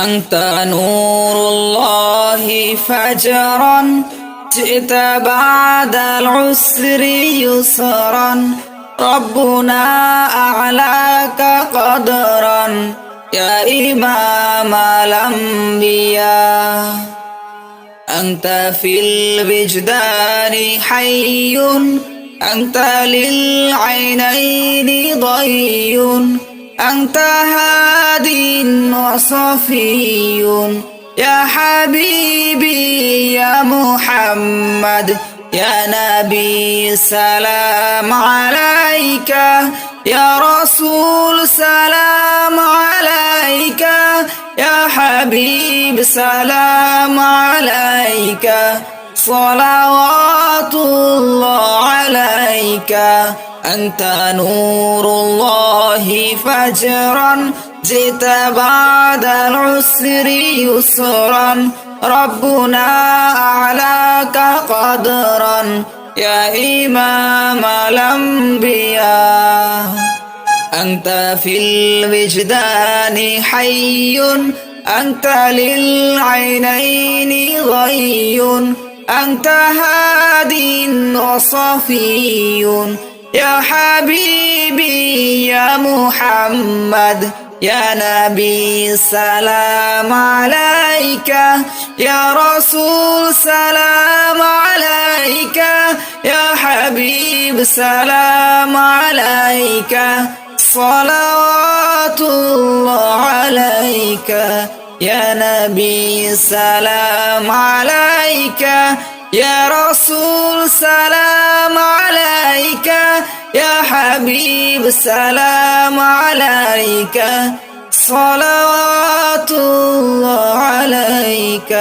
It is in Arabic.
أنت نور الله فجرا جئت بعد العسر يسرا ربنا أعلاك قدرا يا إمام الأنبياء أنت في الوجدان حي أنت للعينين ضي أنت هاد وصفي يا حبيبي يا محمد يا نبي سلام عليك يا رسول سلام عليك يا حبيب سلام عليك صلوات الله عليك أنت نور الله فجرا جئت بعد العسر يسرا ربنا أعلاك قدرا يا إمام الأنبياء أنت في الوجدان حي أنت للعينين ضي أنت هاد وصفي يا حبيبي يا محمد يا نبي سلام عليك يا رسول سلام عليك يا حبيب سلام عليك صلوات الله عليك يا نبي سلام عليك يا رسول سلام عليك يا حبيب سلام عليك صلوات الله عليك.